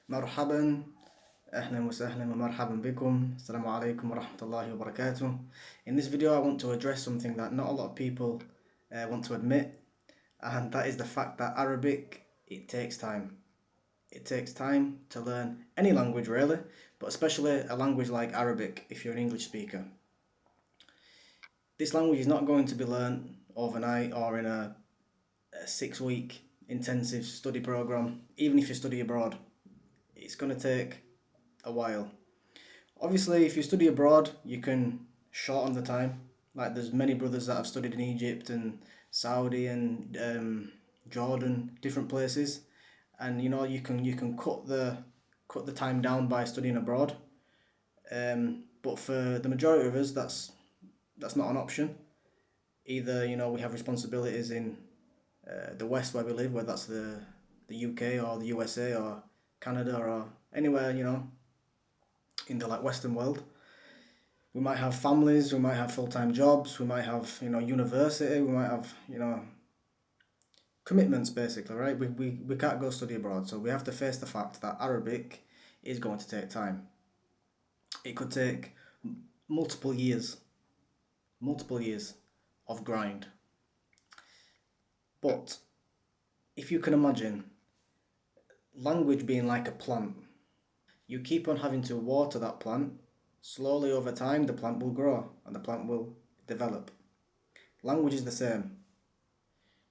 مرحبا. أهلا وسهلا ومرحبا بكم. Assalamu alaikum wa rahmatullahi wa barakatuh. In this video I want to address something that not a lot of people want to admit, and that is the fact that Arabic, it takes time. It takes time to learn any language really, but especially a language like Arabic if you're an English speaker. This language is not going to be learned overnight or in a 6-week intensive study program, even if you study abroad. It's going to take a while. Obviously, if you study abroad, you can shorten the time. Like there's many brothers that have studied in Egypt and Saudi and Jordan, different places, and you can cut the time down by studying abroad. But for the majority of us, that's not an option. Either we have responsibilities in the West where we live, whether that's the UK or the USA or Canada or anywhere in the Western world. We might have families, we might have full-time jobs, we might have university, we might have commitments basically, right? We can't go study abroad, so we have to face the fact that Arabic is going to take time. It could take multiple years of grind. But if you can imagine language being like a plant, you keep on having to water that plant. Slowly over time, the plant will grow and the plant will develop. Language is the same.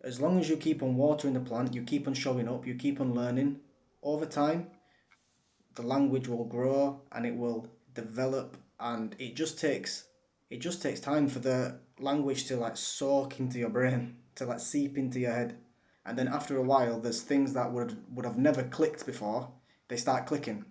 As long as you keep on watering the plant, you keep on showing up, you keep on learning, over time, the language will grow and it will develop, and it just takes time for the language to soak into your brain, to seep into your head. And then after a while, there's things that would have never clicked before, they start clicking.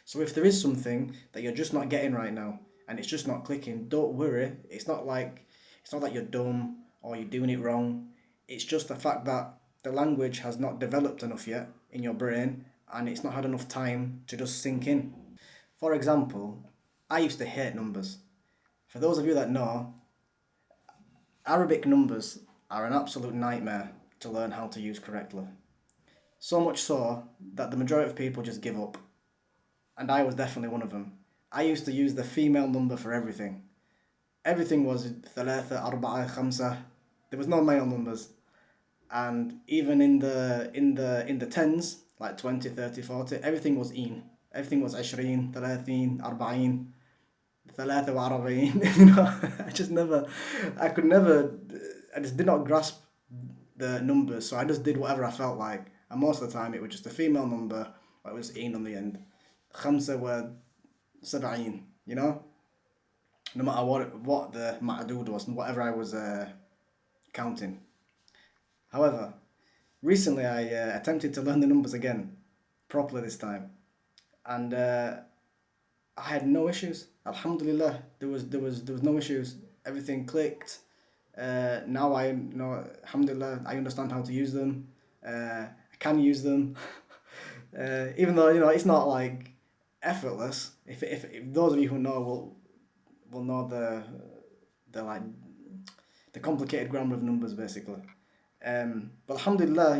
So if there is something that you're just not getting right now and it's just not clicking, don't worry. It's not that you're dumb or you're doing it wrong. It's just the fact that the language has not developed enough yet in your brain and it's not had enough time to just sink in. For example, I used to hate numbers. For those of you that know, Arabic numbers are an absolute nightmare to learn how to use correctly. So much so that the majority of people just give up. And I was definitely one of them. I used to use the female number for everything. Everything was ثلاثة أربعة خمسة. There was no male numbers. And even in the tens, like 20, 30, 40, everything was in. Everything was 20, 30, 40, 43. I just did not grasp the numbers, so I just did whatever I felt like. And most of the time it was just a female number, or it was in on the end. خمسة were 70, no matter what the ma'adud was, whatever I was counting. However, recently I attempted to learn the numbers again, properly this time, and I had no issues. Alhamdulillah, there was no issues. Everything clicked. Now alhamdulillah, I understand how to use them. I can use them, even though it's not effortless. If those of you who know will know the complicated grammar of numbers basically. But alhamdulillah,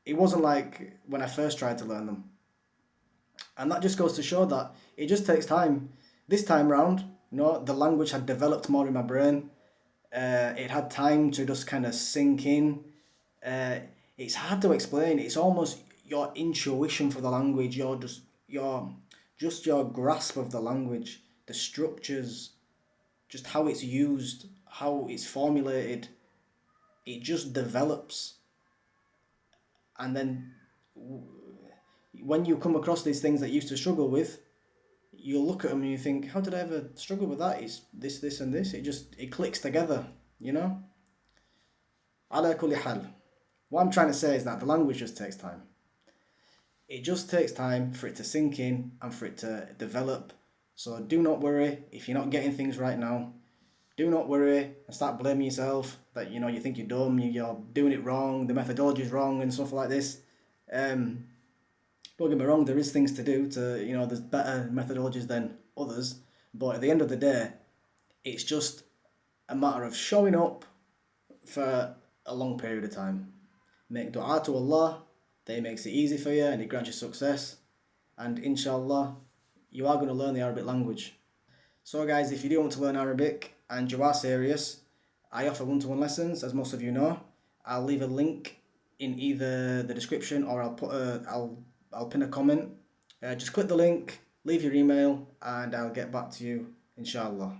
it wasn't like when I first tried to learn them. And that just goes to show that it just takes time. This time round, the language had developed more in my brain. It had time to just kind of sink in. It's hard to explain. It's almost your intuition for the language, your grasp of the language, the structures, just how it's used, how it's formulated. It just develops. And then when you come across these things that you used to struggle with, you'll look at them and you think, how did I ever struggle with that? It's this and this. It clicks together, Ala kulli hal. What I'm trying to say is that the language just takes time. It just takes time for it to sink in and for it to develop. So do not worry if you're not getting things right now. Do not worry and start blaming yourself that you think you're dumb, you're doing it wrong, the methodology is wrong and stuff like this. Don't get me wrong, there is things to do there's better methodologies than others, but at the end of the day, it's just a matter of showing up for a long period of time. Make dua to Allah, that He makes it easy for you and He grants you success. and inshallah you are going to learn the Arabic language. So guys, if you do want to learn Arabic and you are serious, I offer one-to-one lessons, as most of you know. I'll leave a link in either the description, or I'll pin a comment. Just click the link, leave your email, and I'll get back to you inshallah.